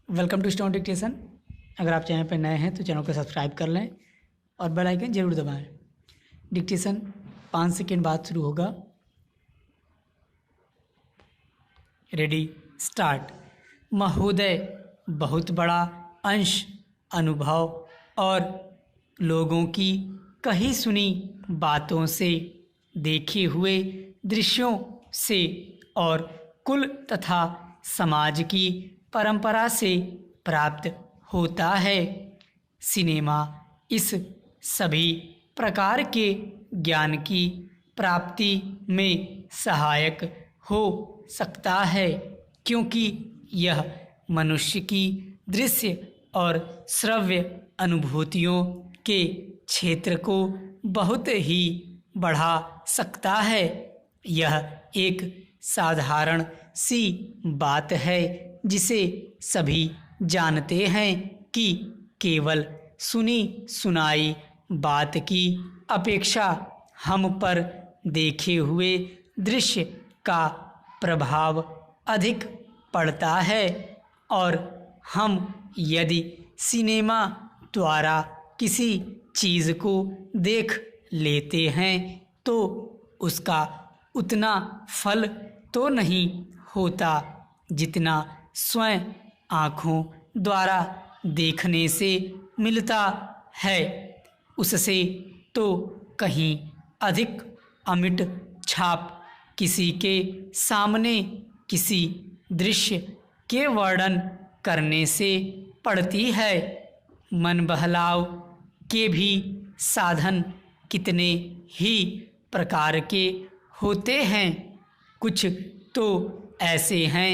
Welcome to stone dictation. अगर आप channel पर नए हैं तो चैनल को सब्सक्राइब कर लें और बेल आइकन जरूर दबाएं। डिक्टेशन 5 सेकेंड बाद शुरू होगा। Ready start. महोदय, बहुत बड़ा अंश अनुभव और लोगों की कही सुनी बातों से, देखे हुए दृश्यों से और कुल तथा समाज की परंपरा से प्राप्त होता है। सिनेमा इस सभी प्रकार के ज्ञान की प्राप्ति में सहायक हो सकता है, क्योंकि यह मनुष्य की दृश्य और श्रव्य अनुभूतियों के क्षेत्र को बहुत ही बढ़ा सकता है। यह एक साधारण सी बात है जिसे सभी जानते हैं कि केवल सुनी सुनाई बात की अपेक्षा हम पर देखे हुए दृश्य का प्रभाव अधिक पड़ता है, और हम यदि सिनेमा द्वारा किसी चीज़ को देख लेते हैं तो उसका उतना फल तो नहीं होता जितना स्वयं आँखों द्वारा देखने से मिलता है। उससे तो कहीं अधिक अमिट छाप किसी के सामने किसी दृश्य के वर्णन करने से पड़ती है। मन बहलाव के भी साधन कितने ही प्रकार के होते हैं। कुछ तो ऐसे हैं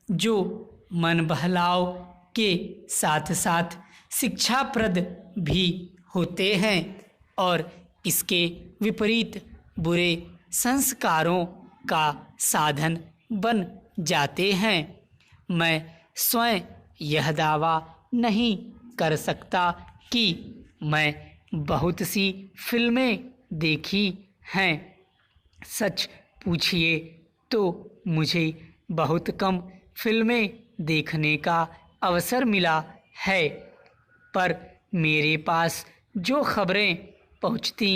जो मन बहलाव के साथ साथ शिक्षाप्रद भी होते हैं और इसके विपरीत बुरे संस्कारों का साधन बन जाते हैं। मैं स्वयं यह दावा नहीं कर सकता कि मैं बहुत सी फिल्में देखी हैं। सच पूछिए तो मुझे बहुत कम फिल्में देखने का अवसर मिला है, पर मेरे पास जो खबरें पहुंचती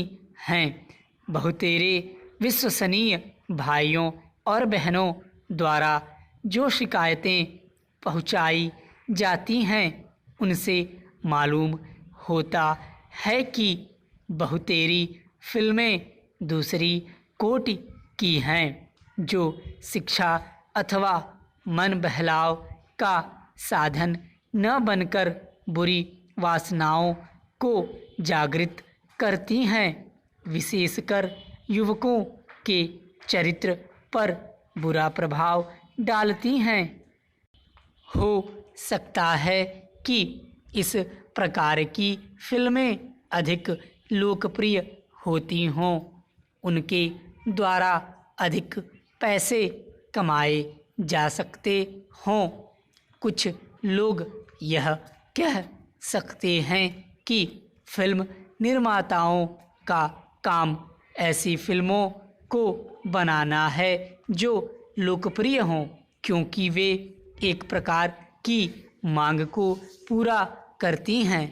हैं, बहुतेरे विश्वसनीय भाइयों और बहनों द्वारा जो शिकायतें पहुंचाई जाती हैं, उनसे मालूम होता है कि बहुतेरी फिल्में दूसरी कोटि की हैं, जो शिक्षा अथवा मन बहलाव का साधन न बनकर बुरी वासनाओं को जागृत करती हैं, विशेषकर युवकों के चरित्र पर बुरा प्रभाव डालती हैं। हो सकता है कि इस प्रकार की फिल्में अधिक लोकप्रिय होती हों, उनके द्वारा अधिक पैसे कमाए जा सकते हों। कुछ लोग यह कह सकते हैं कि फिल्म निर्माताओं का काम ऐसी फिल्मों को बनाना है जो लोकप्रिय हों, क्योंकि वे एक प्रकार की मांग को पूरा करती हैं।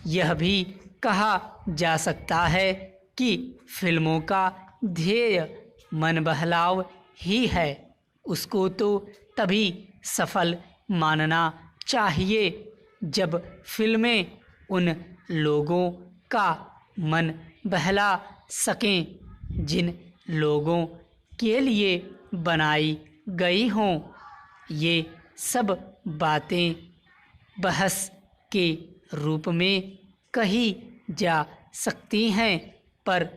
यह भी कहा जा सकता है कि फिल्मों का ध्येय मन बहलाव ही है। उसको तो तभी सफल मानना चाहिए जब फिल्में उन लोगों का मन बहला सकें जिन लोगों के लिए बनाई गई हों। ये सब बातें बहस के रूप में कही जा सकती हैं, पर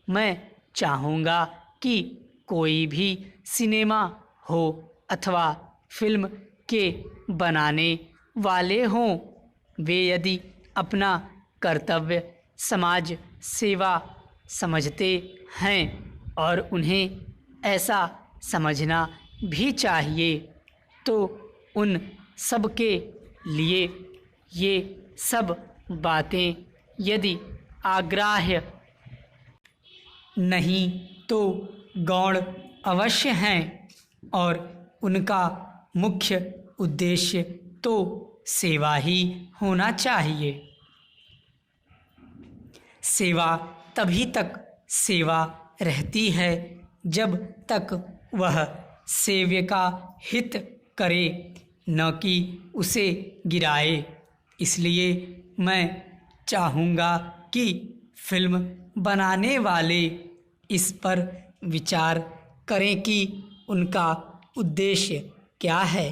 मैं चाहूँगा कि कोई भी सिनेमा हो अथवा फिल्म के बनाने वाले हों, वे यदि अपना कर्तव्य समाज सेवा समझते हैं, और उन्हें ऐसा समझना भी चाहिए, तो उन सब के लिए ये सब बातें यदि आग्राह्य नहीं तो गौण अवश्य हैं और उनका मुख्य उद्देश्य तो सेवा ही होना चाहिए। सेवा तभी तक सेवा रहती है जब तक वह सेव्य का हित करे, न कि उसे गिराए। इसलिए मैं चाहूँगा कि फिल्म बनाने वाले इस पर विचार करें कि उनका उद्देश्य क्या है।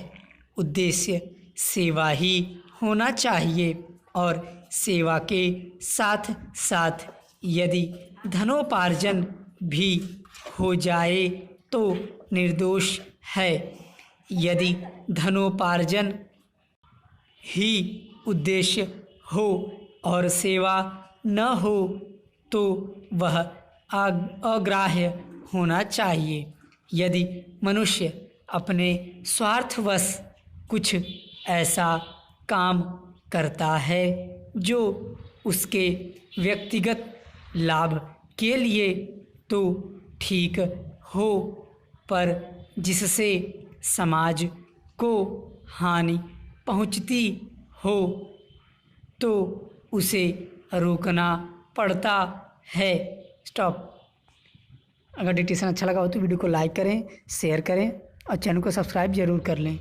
उद्देश्य सेवा ही होना चाहिए और सेवा के साथ साथ यदि धनोपार्जन भी हो जाए तो निर्दोष है। यदि धनोपार्जन ही उद्देश्य हो और सेवा न हो तो वह अग्राह्य होना चाहिए। यदि मनुष्य अपने स्वार्थवश कुछ ऐसा काम करता है जो उसके व्यक्तिगत लाभ के लिए तो ठीक हो, पर जिससे समाज को हानि पहुंचती हो तो उसे रोकना पड़ता है। स्टॉप। अगर डिक्टेशन अच्छा लगा हो तो वीडियो को लाइक करें, शेयर करें और चैनल को सब्सक्राइब ज़रूर कर लें।